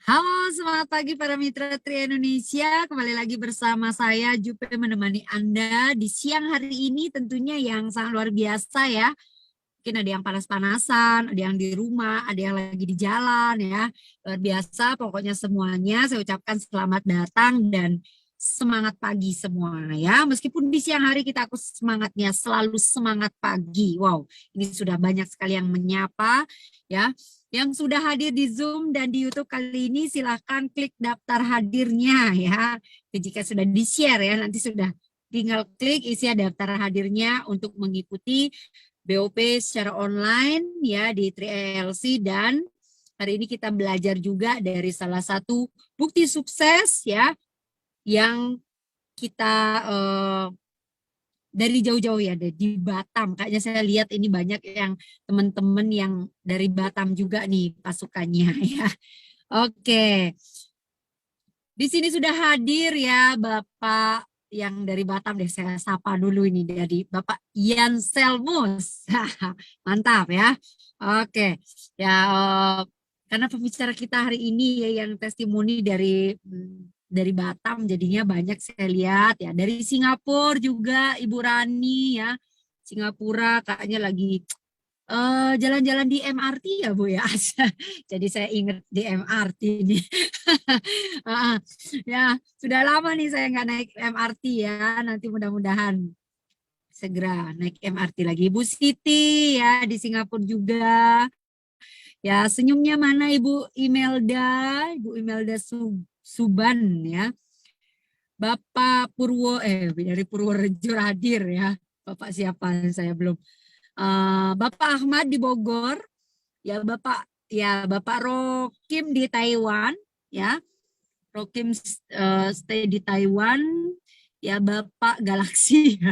Halo, selamat pagi para mitra Tri Indonesia. Kembali lagi bersama saya Jupe menemani Anda di siang hari ini tentunya yang sangat luar biasa ya. Mungkin ada yang panas-panasan, ada yang di rumah, ada yang lagi di jalan ya. Luar biasa, pokoknya semuanya saya ucapkan selamat datang dan semangat pagi semua ya. Meskipun di siang hari kita aku semangatnya selalu semangat pagi. Wow, ini sudah banyak sekali yang menyapa ya. Yang sudah hadir di Zoom dan di YouTube kali ini silahkan klik daftar hadirnya ya. Jika sudah di-share ya, nanti sudah tinggal klik isi daftar hadirnya untuk mengikuti BOP secara online ya di 3LC. Dan hari ini kita belajar juga dari salah satu bukti sukses ya yang kita dari jauh-jauh ya, di Batam. Kayaknya saya lihat ini banyak yang teman-teman yang dari Batam juga nih pasukannya ya. Oke, di sini sudah hadir ya Bapak yang dari Batam deh, saya sapa dulu ini dari Bapak Ian Selmus. Mantap ya. Oke, ya karena pembicara kita hari ini ya yang testimoni dari Batam jadinya banyak saya lihat ya. Dari Singapura juga Ibu Rani ya. Singapura kayaknya lagi jalan-jalan di MRT ya Bu ya. Jadi saya ingat di MRT ini. Ya, sudah lama nih saya nggak naik MRT ya. Nanti mudah-mudahan segera naik MRT lagi. Ibu Siti ya di Singapura juga. Ya, senyumnya mana Ibu Imelda? Ibu Imelda Suban ya. Bapak Purwo dari Purworejo hadir ya. Bapak siapa saya belum. Bapak Ahmad di Bogor, Bapak Rokim di Taiwan ya. Rokim stay di Taiwan ya. Bapak Galaxy.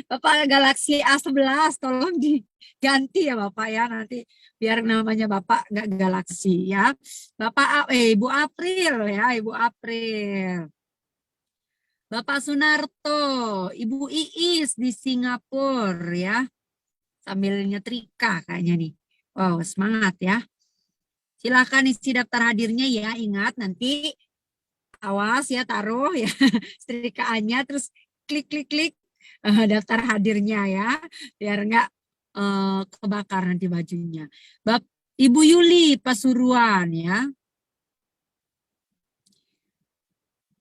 Bapak Galaxy A11 tolong diganti ya Bapak ya, nanti biar namanya Bapak nggak Galaxy ya. Ibu April ya, Ibu April. Bapak Sunarto, Ibu Iis di Singapura ya. Sambil nyetrika kayaknya nih. Wow, semangat ya. Silakan isi daftar hadirnya ya. Ingat nanti awas ya, taruh ya setrikaannya, terus klik daftar hadirnya ya. Biar enggak kebakar nanti bajunya. Ibu Yuli Pasuruan ya.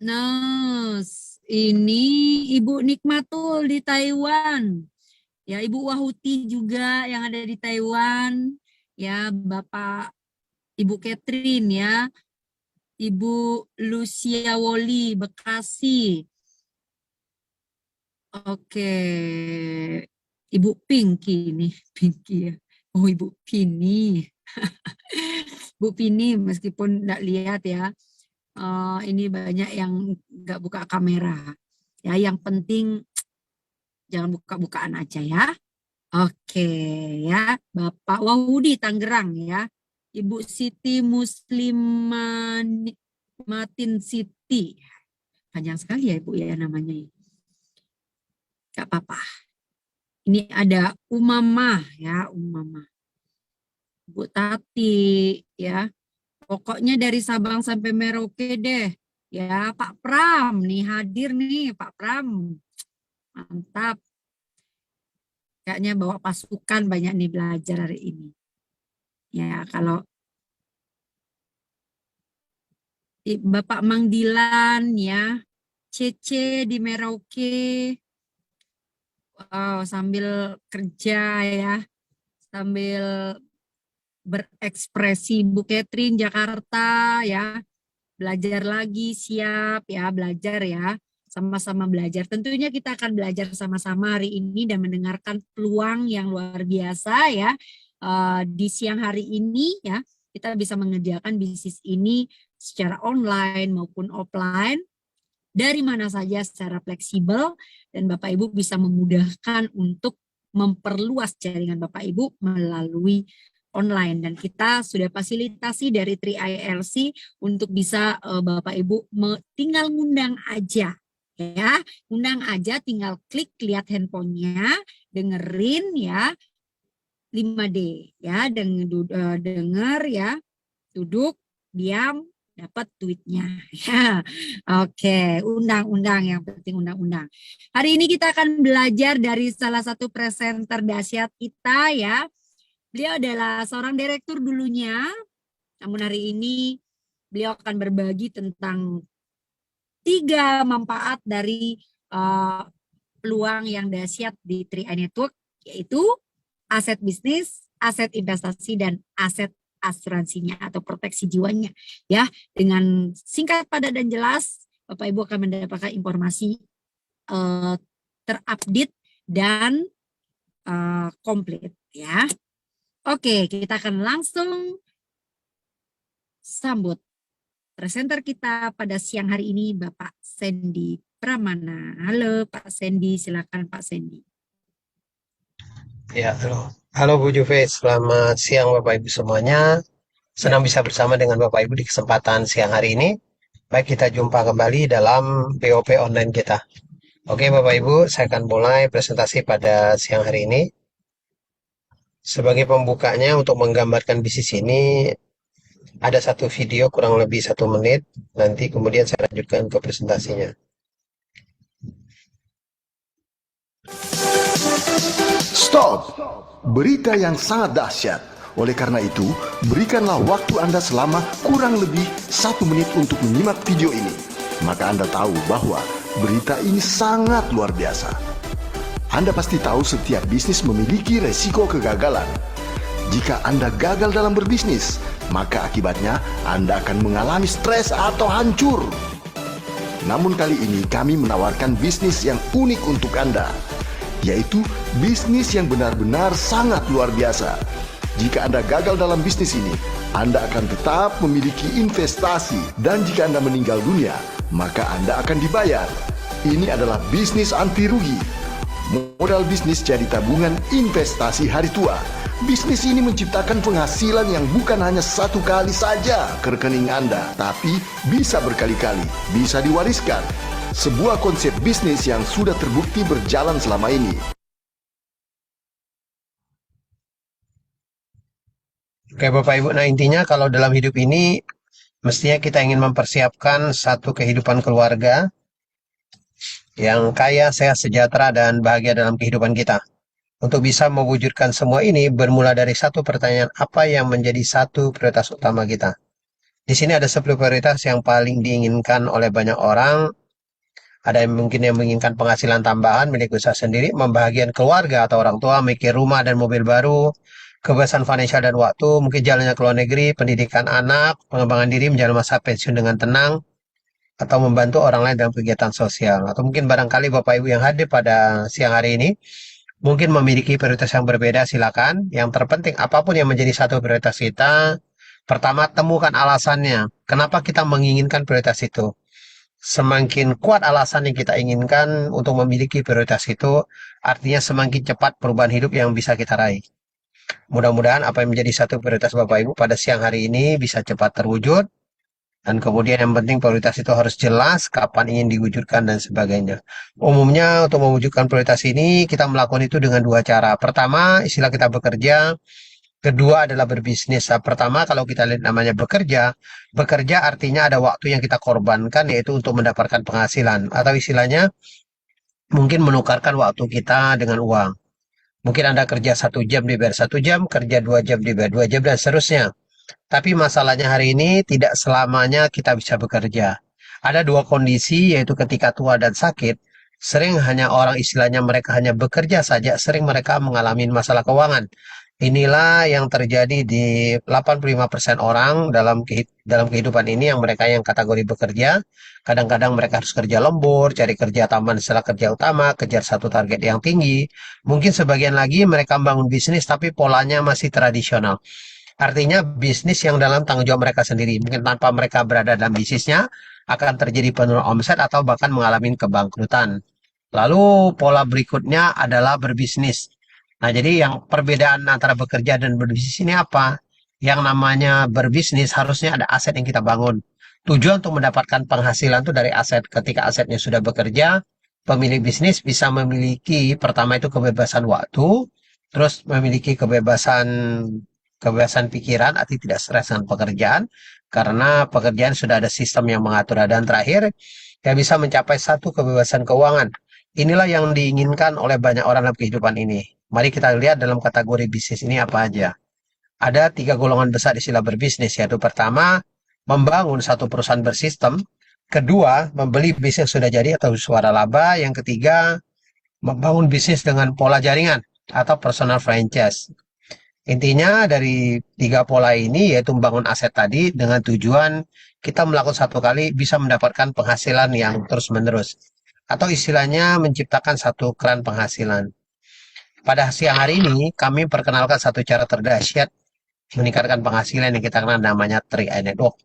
Nah, ini Ibu Nikmatul di Taiwan. Ya, Ibu Wahuti juga yang ada di Taiwan. Ya, Bapak Ibu Catherine ya. Ibu Lucia Woli Bekasi. Oke. Ibu Pinky nih, Pinky ya. Oh, Ibu Pini. Bu Pini meskipun enggak lihat ya. Ini banyak yang nggak buka kamera. Ya, yang penting jangan buka-bukaan aja ya. Oke ya, Bapak Wahudi Tangerang ya. Ibu Siti Musliman Matin Siti. Panjang sekali ya Ibu ya namanya. Gak apa-apa. Ini ada Umamah ya, Umamah. Bu Tati ya. Pokoknya dari Sabang sampai Merauke deh. Ya, Pak Pram nih hadir nih, Pak Pram. Mantap. Kayaknya bawa pasukan banyak nih belajar hari ini. Ya, kalau Bapak Mangdilan ya, Cece di Merauke. Wow, sambil kerja ya, sambil berekspresi. Bu Catherine Jakarta ya, belajar lagi, siap ya, belajar ya, sama-sama belajar. Tentunya kita akan belajar sama-sama hari ini dan mendengarkan peluang yang luar biasa ya. Di siang hari ini ya, kita bisa mengerjakan bisnis ini secara online maupun offline, dari mana saja secara fleksibel, dan Bapak Ibu bisa memudahkan untuk memperluas jaringan Bapak Ibu melalui online. Dan kita sudah fasilitasi dari 3ILC untuk bisa Bapak Ibu tinggal ngundang aja ya, undang aja, tinggal klik, lihat handphonenya, dengerin ya, 5D ya, denger ya, duduk, diam, dapat duitnya. Ya, oke, undang-undang yang penting undang-undang. Hari ini kita akan belajar dari salah satu presenter dahsyat kita ya. Beliau adalah seorang direktur dulunya, namun hari ini beliau akan berbagi tentang 3 manfaat dari peluang yang dahsyat di 3i Network, yaitu aset bisnis, aset investasi, dan aset asuransinya atau proteksi jiwanya. Ya, dengan singkat, padat, dan jelas, Bapak Ibu akan mendapatkan informasi terupdate dan komplit ya. Oke, kita akan langsung sambut presenter kita pada siang hari ini, Bapak Sandy Pramana. Halo Pak Sandy, silakan Pak Sandy. Ya, halo. Halo Bu Juve, selamat siang Bapak Ibu semuanya. Senang bisa bersama dengan Bapak Ibu di kesempatan siang hari ini. Baik, kita jumpa kembali dalam BOP online kita. Oke Bapak Ibu, saya akan mulai presentasi pada siang hari ini. Sebagai pembukanya untuk menggambarkan bisnis ini, ada satu video kurang lebih 1 menit. Nanti kemudian saya lanjutkan ke presentasinya. Stop! Berita yang sangat dahsyat. Oleh karena itu, berikanlah waktu Anda selama kurang lebih 1 menit untuk menyimak video ini. Maka Anda tahu bahwa berita ini sangat luar biasa. Anda pasti tahu setiap bisnis memiliki resiko kegagalan. Jika Anda gagal dalam berbisnis, maka akibatnya Anda akan mengalami stres atau hancur. Namun kali ini kami menawarkan bisnis yang unik untuk Anda, yaitu bisnis yang benar-benar sangat luar biasa. Jika Anda gagal dalam bisnis ini, Anda akan tetap memiliki investasi, dan jika Anda meninggal dunia, maka Anda akan dibayar. Ini adalah bisnis anti rugi. Modal bisnis jadi tabungan investasi hari tua. Bisnis ini menciptakan penghasilan yang bukan hanya 1 kali saja ke rekening Anda, tapi bisa berkali-kali, bisa diwariskan. Sebuah konsep bisnis yang sudah terbukti berjalan selama ini. Oke Bapak Ibu, nah intinya kalau dalam hidup ini, mestinya kita ingin mempersiapkan satu kehidupan keluarga yang kaya, sehat, sejahtera, dan bahagia dalam kehidupan kita. Untuk bisa mewujudkan semua ini bermula dari satu pertanyaan, apa yang menjadi satu prioritas utama kita? Di sini ada 10 prioritas yang paling diinginkan oleh banyak orang. Ada yang mungkin yang menginginkan penghasilan tambahan, milik usaha sendiri, membahagiakan keluarga atau orang tua, mikir rumah dan mobil baru, kebebasan finansial dan waktu, mungkin jalannya ke luar negeri, pendidikan anak, pengembangan diri, menjalani masa pensiun dengan tenang, atau membantu orang lain dalam kegiatan sosial. Atau mungkin barangkali Bapak Ibu yang hadir pada siang hari ini mungkin memiliki prioritas yang berbeda, silakan. Yang terpenting, apapun yang menjadi satu prioritas kita, pertama temukan alasannya. Kenapa kita menginginkan prioritas itu? Semakin kuat alasan yang kita inginkan untuk memiliki prioritas itu, artinya semakin cepat perubahan hidup yang bisa kita raih. Mudah-mudahan apa yang menjadi satu prioritas Bapak Ibu pada siang hari ini bisa cepat terwujud. Dan kemudian yang penting prioritas itu harus jelas, kapan ingin diwujudkan dan sebagainya. Umumnya untuk mewujudkan prioritas ini, kita melakukan itu dengan 2 cara. Pertama, istilah kita bekerja. Kedua adalah berbisnis. Nah, pertama, kalau kita lihat namanya bekerja, bekerja artinya ada waktu yang kita korbankan, yaitu untuk mendapatkan penghasilan. Atau istilahnya, mungkin menukarkan waktu kita dengan uang. Mungkin Anda kerja 1 jam dibayar 1 jam, kerja 2 jam dibayar 2 jam, dan seterusnya. Tapi masalahnya hari ini tidak selamanya kita bisa bekerja. Ada 2 kondisi, yaitu ketika tua dan sakit. Sering hanya orang istilahnya mereka hanya bekerja saja, sering mereka mengalami masalah keuangan. Inilah yang terjadi di 85% orang dalam kehidupan ini, yang mereka yang kategori bekerja. Kadang-kadang mereka harus kerja lembur, cari kerja tambahan setelah kerja utama, kejar satu target yang tinggi. Mungkin sebagian lagi mereka membangun bisnis tapi polanya masih tradisional. Artinya bisnis yang dalam tanggung jawab mereka sendiri. Mungkin tanpa mereka berada dalam bisnisnya, akan terjadi penurunan omset atau bahkan mengalami kebangkrutan. Lalu pola berikutnya adalah berbisnis. Nah, jadi yang perbedaan antara bekerja dan berbisnis ini apa? Yang namanya berbisnis harusnya ada aset yang kita bangun. Tujuan untuk mendapatkan penghasilan itu dari aset. Ketika asetnya sudah bekerja, pemilik bisnis bisa memiliki pertama itu kebebasan waktu, terus memiliki kebebasan kebebasan pikiran, arti tidak stres dengan pekerjaan, karena pekerjaan sudah ada sistem yang mengatur. Dan terakhir, yang bisa mencapai satu kebebasan keuangan. Inilah yang diinginkan oleh banyak orang dalam kehidupan ini. Mari kita lihat dalam kategori bisnis ini apa aja. Ada 3 golongan besar istilah berbisnis, yaitu pertama, membangun satu perusahaan bersistem. Kedua, membeli bisnis yang sudah jadi atau suara laba. Yang ketiga, membangun bisnis dengan pola jaringan atau personal franchise. Intinya dari 3 pola ini yaitu membangun aset tadi dengan tujuan kita melakukan satu kali bisa mendapatkan penghasilan yang terus-menerus. Atau istilahnya menciptakan satu keran penghasilan. Pada siang hari ini kami perkenalkan satu cara terdahsyat meningkatkan penghasilan yang kita kenal namanya 3i Network.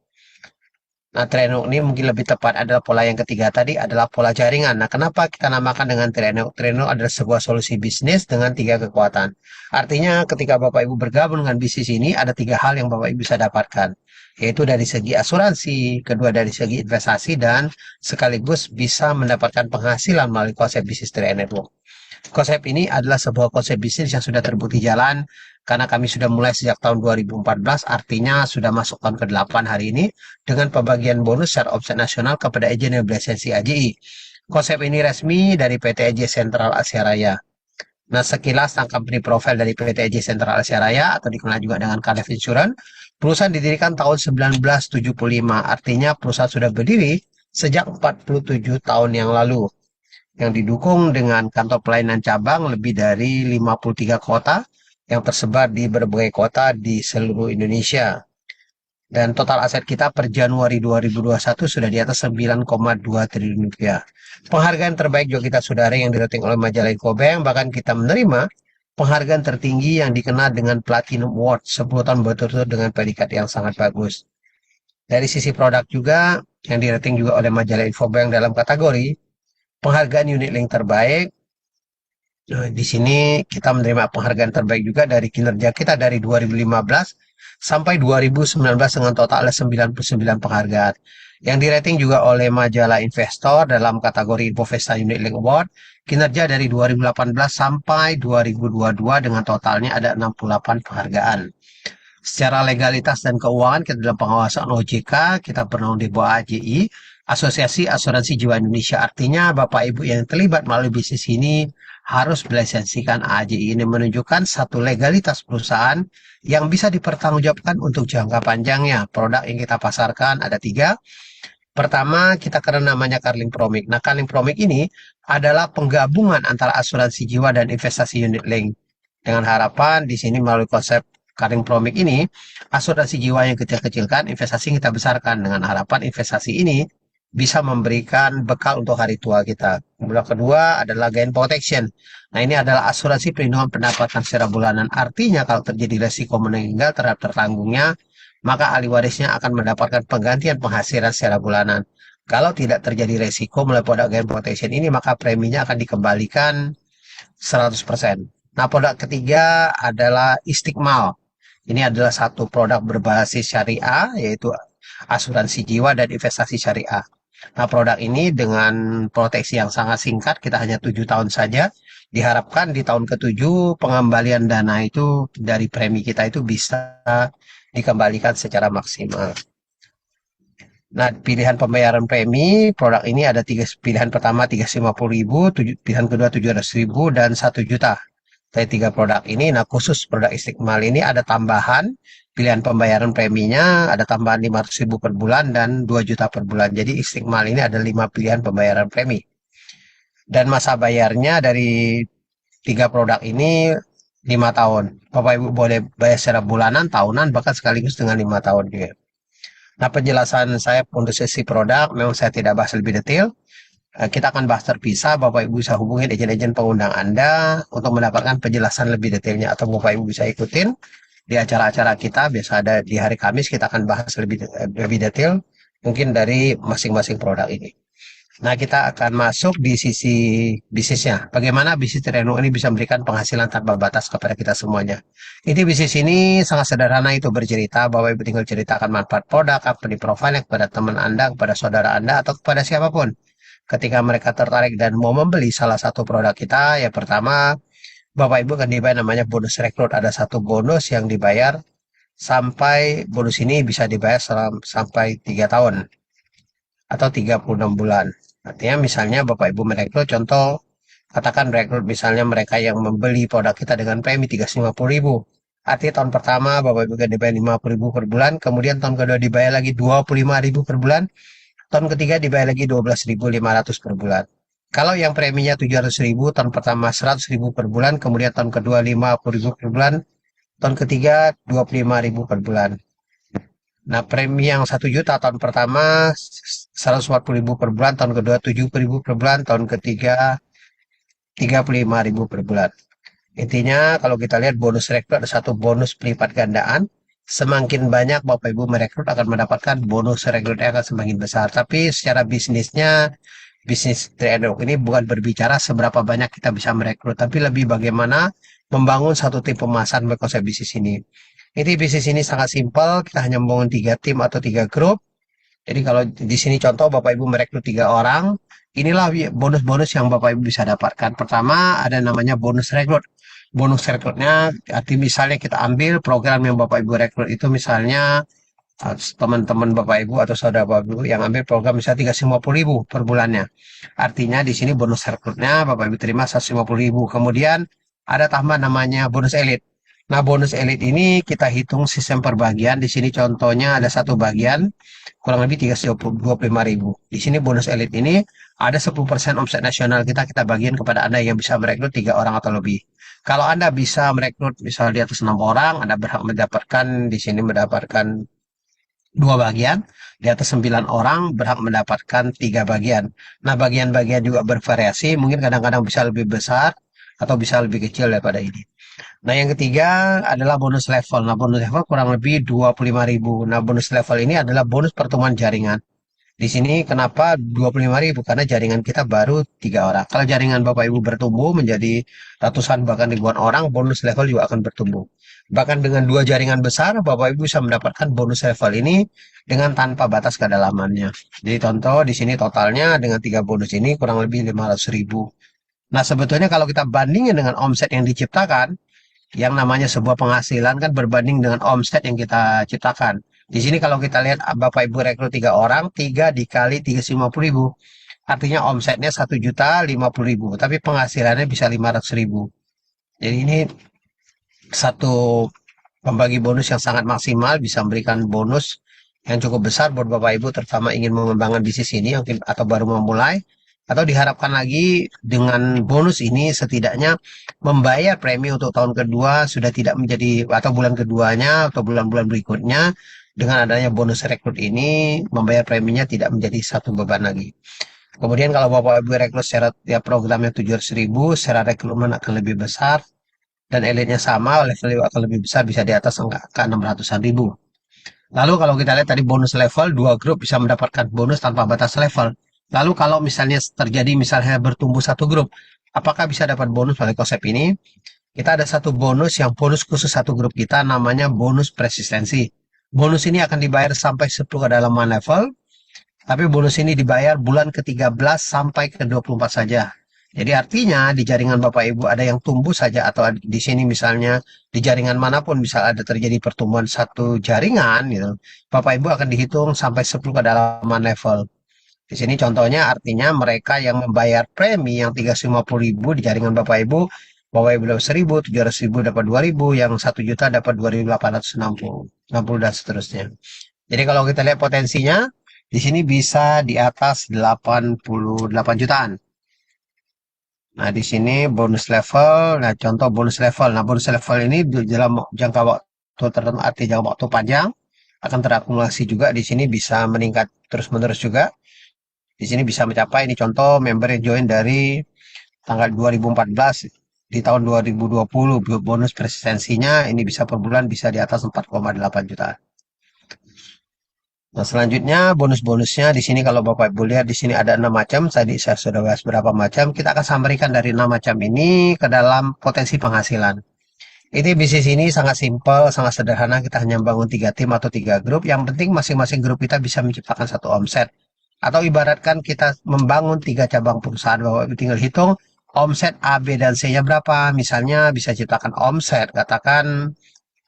Nah, 3i Network ini mungkin lebih tepat adalah pola yang ketiga tadi adalah pola jaringan. Nah, kenapa kita namakan dengan 3i Network? 3i Network adalah sebuah solusi bisnis dengan 3 kekuatan. Artinya ketika Bapak Ibu bergabung dengan bisnis ini ada 3 hal yang Bapak Ibu bisa dapatkan. Yaitu dari segi asuransi, kedua dari segi investasi, dan sekaligus bisa mendapatkan penghasilan melalui konsep bisnis 3i Network. Konsep ini adalah sebuah konsep bisnis yang sudah terbukti jalan karena kami sudah mulai sejak tahun 2014, artinya sudah masuk tahun ke-8 hari ini dengan pembagian bonus secara opsi nasional kepada agen yang berlisensi AJI. Konsep ini resmi dari PT AJ Sentral Asia Raya. Nah, sekilas tentang company profile dari PT AJ Sentral Asia Raya atau dikenal juga dengan Kalef Insurance. Perusahaan didirikan tahun 1975, artinya perusahaan sudah berdiri sejak 47 tahun yang lalu, yang didukung dengan kantor pelayanan cabang lebih dari 53 kota yang tersebar di berbagai kota di seluruh Indonesia. Dan total aset kita per Januari 2021 sudah di atas 9,2 triliun rupiah. Penghargaan terbaik juga kita saudara yang dirating oleh majalah Infobank, bahkan kita menerima penghargaan tertinggi yang dikenal dengan Platinum Award 10 tahun berturut-turut dengan predikat yang sangat bagus. Dari sisi produk juga yang dirating juga oleh majalah Infobank dalam kategori penghargaan unit link terbaik. Nah, di sini kita menerima penghargaan terbaik juga dari kinerja kita dari 2015 sampai 2019 dengan total 99 penghargaan. Yang dirating juga oleh majalah Investor dalam kategori Infovesta Unit Link Award, kinerja dari 2018 sampai 2022 dengan totalnya ada 68 penghargaan. Secara legalitas dan keuangan kita dalam pengawasan OJK, kita bernaung di bawah AJI, Asosiasi Asuransi Jiwa Indonesia. Artinya Bapak Ibu yang terlibat melalui bisnis ini harus melisensikan AJI. Ini menunjukkan satu legalitas perusahaan yang bisa dipertanggungjawabkan untuk jangka panjangnya. Produk yang kita pasarkan ada 3. Pertama, kita kenal namanya Carling Promik. Nah, Carling Promik ini adalah penggabungan antara asuransi jiwa dan investasi unit link. Dengan harapan di sini melalui konsep Carling Promik ini, asuransi jiwa yang kecil-kecilkan, investasi kita besarkan. Dengan harapan investasi ini bisa memberikan bekal untuk hari tua kita. Kemudian kedua adalah gain protection. Nah, ini adalah asuransi perlindungan pendapatan secara bulanan. Artinya kalau terjadi resiko meninggal terhadap tertanggungnya, maka ahli warisnya akan mendapatkan penggantian penghasilan secara bulanan. Kalau tidak terjadi resiko melalui produk gain protection ini, maka preminya akan dikembalikan 100%. Nah, produk ketiga adalah Istiqmal. Ini adalah satu produk berbasis syariah, yaitu asuransi jiwa dan investasi syariah. Nah, produk ini dengan proteksi yang sangat singkat, kita hanya 7 tahun saja. Diharapkan di tahun ke-7 pengembalian dana itu dari premi kita itu bisa dikembalikan secara maksimal. Nah, pilihan pembayaran premi, produk ini ada 3 pilihan. Pertama 350.000, pilihan kedua 700.000, dan 1 juta. Dari 3 produk ini, nah khusus produk Istiqmal ini ada tambahan pilihan pembayaran preminya, ada tambahan 500.000 per bulan dan 2 juta per bulan. Jadi Istiqmal ini ada 5 pilihan pembayaran premi. Dan masa bayarnya dari 3 produk ini 5 tahun. Bapak Ibu boleh bayar secara bulanan, tahunan, bahkan sekaligus dengan 5 tahun juga. Nah, penjelasan saya untuk sesi produk, memang saya tidak bahas lebih detail. Kita akan bahas terpisah. Bapak Ibu bisa hubungin agen-agen pengundang Anda untuk mendapatkan penjelasan lebih detailnya. Atau Bapak Ibu bisa ikutin di acara-acara kita. Biasa ada di hari Kamis, kita akan bahas lebih detail mungkin dari masing-masing produk ini. Nah, kita akan masuk di sisi bisnisnya. Bagaimana bisnis 3i Network ini bisa memberikan penghasilan tanpa batas kepada kita semuanya. Ini bisnis ini sangat sederhana, itu bercerita. Bapak Ibu tinggal ceritakan manfaat produk, company profile kepada teman Anda, kepada saudara Anda, atau kepada siapapun. Ketika mereka tertarik dan mau membeli salah satu produk kita, yang pertama, Bapak Ibu akan dibayar namanya bonus rekrut. Ada satu bonus yang dibayar sampai bonus ini bisa dibayar sampai 3 tahun atau 36 bulan. Artinya misalnya Bapak Ibu merekrut, contoh katakan rekrut misalnya mereka yang membeli produk kita dengan premi 350.000. Artinya tahun pertama Bapak Ibu kan dibayar 50.000 per bulan, kemudian tahun kedua dibayar lagi 25.000 per bulan, tahun ketiga dibayar lagi 12.500 per bulan. Kalau yang preminya 700.000, tahun pertama 100.000 per bulan, kemudian tahun kedua 50.000 per bulan, tahun ketiga 25.000 per bulan. Nah, premi yang 1 juta tahun pertama 140.000 per bulan, tahun kedua 70.000 per bulan, tahun ketiga 35.000 per bulan. Intinya kalau kita lihat bonus rekrut ada satu bonus pelipat gandaan. Semakin banyak Bapak Ibu merekrut akan mendapatkan bonus rekrutnya akan semakin besar. Tapi secara bisnisnya, bisnis Trade ini bukan berbicara seberapa banyak kita bisa merekrut, tapi lebih bagaimana membangun satu tim pemasaran konsep bisnis ini. Ini bisnis ini sangat simpel, kita hanya membangun 3 tim atau 3 grup. Jadi kalau di sini contoh Bapak Ibu merekrut 3 orang, inilah bonus-bonus yang Bapak Ibu bisa dapatkan. Pertama ada namanya bonus rekrut. Bonus rekrutnya arti misalnya kita ambil program yang Bapak Ibu rekrut itu misalnya teman-teman Bapak Ibu atau saudara Bapak Ibu yang ambil program misalnya 350.000 per bulannya. Artinya di sini bonus rekrutnya Bapak Ibu terima 150.000. Kemudian ada tambahan namanya bonus elit. Nah, bonus elit ini kita hitung sistem perbagian. Di sini contohnya ada satu bagian kurang lebih 325.000. Di sini bonus elit ini ada 10% omset nasional kita bagian kepada Anda yang bisa merekrut 3 orang atau lebih. Kalau Anda bisa merekrut misalnya di atas 6 orang, Anda berhak mendapatkan di sini mendapatkan 2 bagian, di atas 9 orang berhak mendapatkan 3 bagian. Nah, bagian-bagian juga bervariasi, mungkin kadang-kadang bisa lebih besar atau bisa lebih kecil daripada ini. Nah, yang ketiga adalah bonus level. Nah, bonus level kurang lebih 25.000. Nah, bonus level ini adalah bonus pertemuan jaringan. Di sini kenapa 25.000? Karena jaringan kita baru 3 orang. Kalau jaringan Bapak Ibu bertumbuh menjadi ratusan bahkan ribuan orang, bonus level juga akan bertumbuh. Bahkan dengan 2 jaringan besar, Bapak Ibu bisa mendapatkan bonus level ini dengan tanpa batas kedalamannya. Jadi contoh di sini totalnya dengan 3 bonus ini kurang lebih 500.000. Nah, sebetulnya kalau kita bandingin dengan omset yang diciptakan, yang namanya sebuah penghasilan kan berbanding dengan omset yang kita ciptakan. Di sini kalau kita lihat Bapak Ibu rekrut 3 orang, 3 dikali 350.000. Artinya omsetnya 1.050.000, tapi penghasilannya bisa 500.000. Jadi ini satu pembagi bonus yang sangat maksimal, bisa memberikan bonus yang cukup besar buat Bapak Ibu terutama ingin mengembangkan bisnis ini atau baru memulai. Atau diharapkan lagi dengan bonus ini setidaknya membayar premi untuk tahun kedua sudah tidak menjadi atau bulan keduanya atau bulan-bulan berikutnya dengan adanya bonus rekrut ini membayar preminya tidak menjadi satu beban lagi. Kemudian kalau Bapak Ibu rekrut secara ya programnya 700.000, secara rekrutmen akan lebih besar dan elitnya sama, levelnya akan lebih besar bisa di atas angka 600-an ribu. Lalu kalau kita lihat tadi bonus level, 2 grup bisa mendapatkan bonus tanpa batas level. Lalu kalau misalnya terjadi misalnya bertumbuh satu grup, apakah bisa dapat bonus pada konsep ini? Kita ada satu bonus yang bonus khusus satu grup kita namanya bonus persistensi. Bonus ini akan dibayar sampai 10 kedalaman level, tapi bonus ini dibayar bulan ke-13 sampai ke-24 saja. Jadi artinya di jaringan Bapak Ibu ada yang tumbuh saja atau di sini misalnya di jaringan manapun bisa ada terjadi pertumbuhan satu jaringan gitu. Bapak Ibu akan dihitung sampai 10 kedalaman level. Di sini contohnya artinya mereka yang membayar premi yang 350.000 di jaringan Bapak Ibu dapat 1.000, 700.000 dapat 2.000, yang 1 juta dapat 2.860, 60 dan seterusnya. Jadi kalau kita lihat potensinya, di sini bisa di atas 88 jutaan. Nah, di sini bonus level, nah contoh bonus level. Nah, bonus level ini dalam jangka waktu tertentu, arti jangka waktu panjang, akan terakumulasi juga. Di sini bisa meningkat terus-menerus juga. Di sini bisa mencapai, ini contoh member yang join dari tanggal 2014 di tahun 2020, bonus persistensinya ini bisa per bulan bisa di atas 4,8 juta. Nah, selanjutnya bonus-bonusnya di sini kalau Bapak Ibu lihat di sini ada 6 macam. Tadi saya sudah bahas berapa macam. Kita akan sampaikan dari 6 macam ini ke dalam potensi penghasilan. Ini bisnis ini sangat simpel, sangat sederhana. Kita hanya bangun 3 tim atau 3 grup. Yang penting masing-masing grup kita bisa menciptakan satu omset. Atau ibaratkan kita membangun 3 cabang perusahaan, Bapak Ibu tinggal hitung omset A, B, dan C-nya berapa. Misalnya bisa ciptakan omset, katakan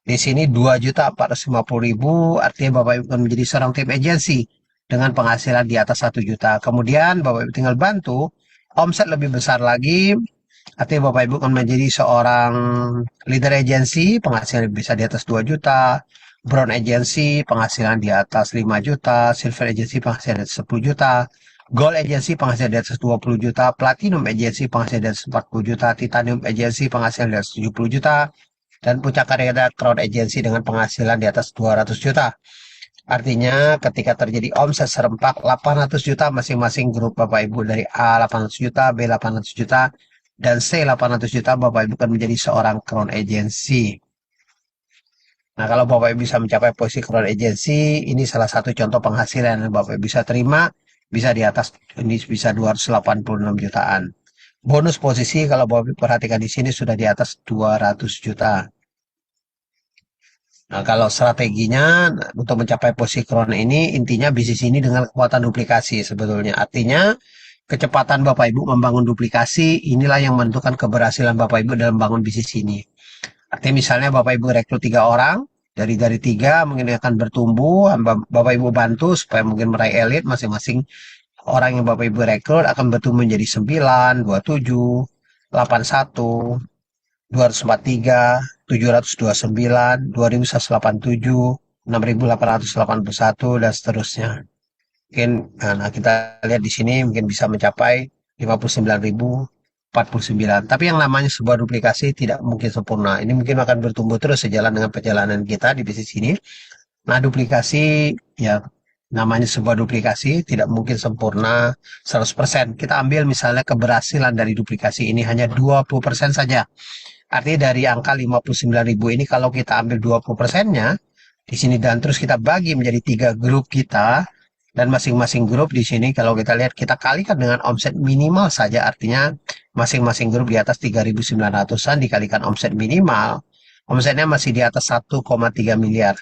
Di sini 2.450.000, artinya Bapak Ibu akan menjadi seorang tim agensi dengan penghasilan di atas 1 juta. Kemudian Bapak Ibu tinggal bantu omset lebih besar lagi, artinya Bapak Ibu akan menjadi seorang leader agency, penghasilan bisa di atas 2 juta, brown agency, penghasilan di atas 5 juta, silver agency, penghasilan di atas 10 juta, gold agency, penghasilan di atas 20 juta, platinum agency, penghasilan di atas 40 juta, titanium agency, penghasilan di atas 70 juta, dan puncak karya ada crown agency dengan penghasilan di atas 200 juta. Artinya ketika terjadi omset serempak 800 juta masing-masing grup Bapak Ibu, dari A 800 juta, B 800 juta, dan C 800 juta, Bapak Ibu kan menjadi seorang crown agency. Nah, kalau Bapak Ibu bisa mencapai posisi crown agency, ini salah satu contoh penghasilan yang Bapak Ibu bisa terima, bisa di atas, ini bisa 286 jutaan. Bonus posisi kalau Bapak perhatikan di sini sudah di atas 200 juta. Nah, kalau strateginya untuk mencapai posisi crown ini, intinya bisnis ini dengan kekuatan duplikasi sebetulnya. Artinya, kecepatan Bapak Ibu membangun duplikasi, inilah yang menentukan keberhasilan Bapak Ibu dalam membangun bisnis ini. Artinya misalnya Bapak Ibu rekrut 3 orang, dari 3 mungkin akan bertumbuh, Bapak Ibu bantu supaya mungkin meraih elit masing-masing. Orang yang Bapak Ibu rekrut akan bertumbuh menjadi 9, 27, 81, 243, 729, 2187, 6881, dan seterusnya. Mungkin nah kita lihat di sini mungkin bisa mencapai 59.049. Tapi yang namanya sebuah duplikasi tidak mungkin sempurna. Ini mungkin akan bertumbuh terus sejalan dengan perjalanan kita di bisnis ini. Nah, duplikasi ya namanya sebuah duplikasi tidak mungkin sempurna 100%. Kita ambil misalnya keberhasilan dari duplikasi ini hanya 20% saja. Artinya dari angka 59.000 ini kalau kita ambil 20%-nya di sini dan terus kita bagi menjadi 3 grup kita, dan masing-masing grup di sini kalau kita lihat kita kalikan dengan omset minimal saja, artinya masing-masing grup di atas 3.900-an dikalikan omset minimal, omsetnya masih di atas 1,3 miliar.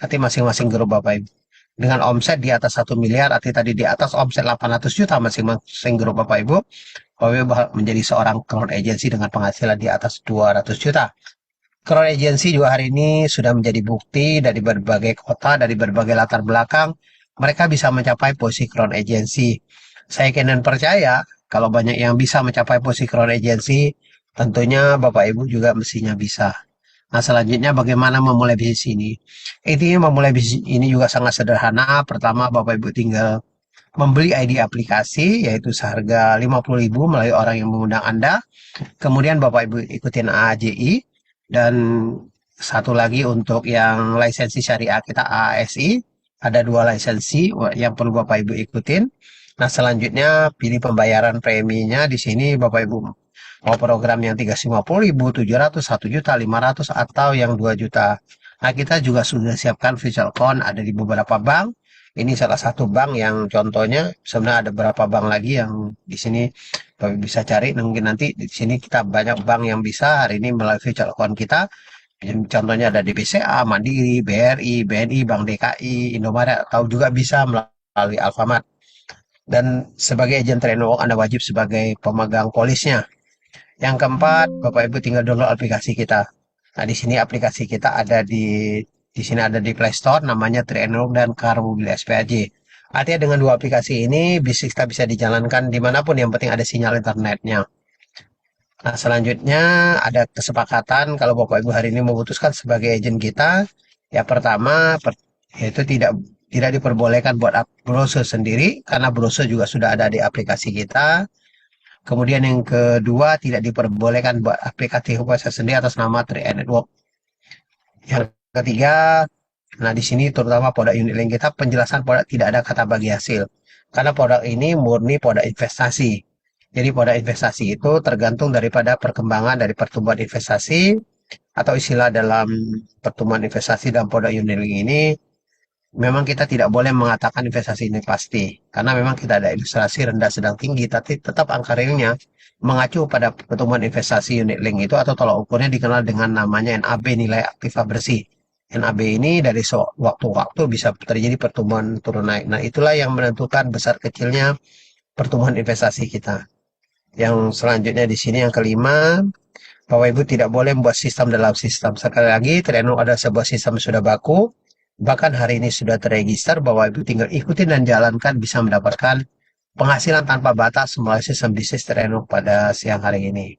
Artinya masing-masing grup Bapak Ibu dengan omset di atas 1 miliar, artinya tadi di atas omset 800 juta masing-masing grup Bapak Ibu, Bapak Ibu menjadi seorang crown agency dengan penghasilan di atas 200 juta. Crown agency juga hari ini sudah menjadi bukti dari berbagai kota, dari berbagai latar belakang, mereka bisa mencapai posisi crown agency. Saya yakin dan percaya kalau banyak yang bisa mencapai posisi crown agency, tentunya Bapak Ibu juga mestinya bisa. Nah, selanjutnya bagaimana memulai bisnis ini? Intinya memulai bisnis ini juga sangat sederhana. Pertama, Bapak Ibu tinggal membeli ID aplikasi, yaitu seharga 50.000 melalui orang yang mengundang Anda. Kemudian Bapak Ibu ikutin AAJI. Dan satu lagi untuk yang lisensi syariah kita ASI, ada 2 lisensi yang perlu Bapak Ibu ikutin. Nah, selanjutnya pilih pembayaran preminya. Di sini Bapak Ibu mau program yang 350.000, 700, 1 juta, 500, atau yang 2 juta. Nah, kita juga sudah siapkan virtual account ada di beberapa bank. Ini salah satu bank yang contohnya, sebenarnya ada beberapa bank lagi yang di sini Bapak bisa cari. Mungkin nanti di sini kita banyak bank yang bisa hari ini melalui virtual account kita. Contohnya ada di BCA, Mandiri, BRI, BNI, Bank DKI, Indomaret, atau juga bisa melalui Alfamart. Dan sebagai agen Trainwalk, Anda wajib sebagai pemegang polisnya. Yang keempat, Bapak Ibu tinggal download aplikasi kita. Nah, di sini aplikasi kita ada di sini ada di Play Store, namanya Trainwalk dan Car Mobil SPAJ. Artinya dengan 2 aplikasi ini bisnis kita bisa dijalankan dimanapun, yang penting ada sinyal internetnya. Nah, selanjutnya ada kesepakatan kalau Bapak Ibu hari ini memutuskan sebagai agen kita, ya pertama yaitu tidak diperbolehkan buat browser sendiri karena browser juga sudah ada di aplikasi kita. Kemudian yang kedua, tidak diperbolehkan buat aplikasi website sendiri atas nama Trade Network. Yang ketiga, nah di sini terutama produk unit link kita, penjelasan produk tidak ada kata bagi hasil. Karena produk ini murni produk investasi. Jadi produk investasi itu tergantung daripada perkembangan dari pertumbuhan investasi, atau istilah dalam pertumbuhan investasi dalam produk unit link ini, memang kita tidak boleh mengatakan investasi ini pasti. Karena memang kita ada ilustrasi rendah, sedang, tinggi, tapi tetap angka realnya mengacu pada pertumbuhan investasi unit link itu, atau tolak ukurnya dikenal dengan namanya NAB, nilai aktiva bersih. NAB ini dari waktu-waktu bisa terjadi pertumbuhan turun naik. Nah, itulah yang menentukan besar kecilnya pertumbuhan investasi kita. Yang selanjutnya di sini yang kelima, Bapak Ibu tidak boleh membuat sistem dalam sistem. Sekali lagi, Trenok ada sebuah sistem yang sudah baku, bahkan hari ini sudah terregister, Bapak Ibu tinggal ikutin dan jalankan bisa mendapatkan penghasilan tanpa batas melalui sistem bisnis Trenok pada siang hari ini.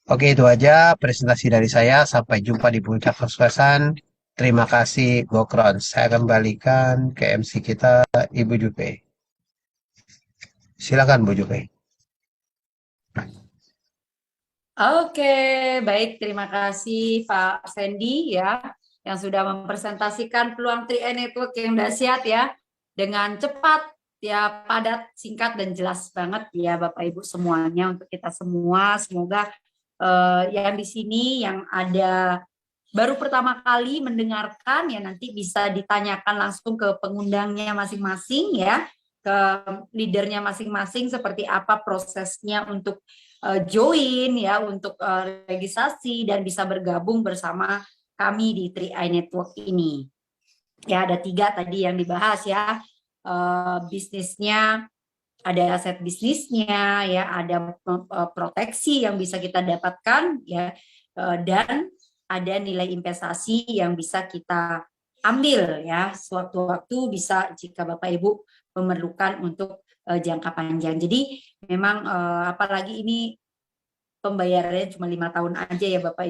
Oke, itu aja presentasi dari saya. Sampai jumpa di puncak kesuksesan. Terima kasih, Gokron. Saya akan balikan ke MC kita, Ibu Jupe. Silakan, Bu Jupe. Oke, baik. Terima kasih Pak Sandy ya, yang sudah mempresentasikan peluang 3i Network yang dahsyat ya, dengan cepat, ya padat, singkat, dan jelas banget ya Bapak Ibu semuanya untuk kita semua. Semoga yang di sini yang ada baru pertama kali mendengarkan ya nanti bisa ditanyakan langsung ke pengundangnya masing-masing ya, ke leadernya masing-masing seperti apa prosesnya untuk join ya, untuk registrasi dan bisa bergabung bersama kami di 3i Network ini. Ya, ada 3 tadi yang dibahas ya, bisnisnya, ada aset bisnisnya ya, ada proteksi yang bisa kita dapatkan ya, dan ada nilai investasi yang bisa kita ambil ya sewaktu-waktu bisa jika Bapak Ibu memerlukan untuk jangka panjang. Jadi memang apalagi ini pembayarannya cuma 5 tahun aja ya Bapak Ibu.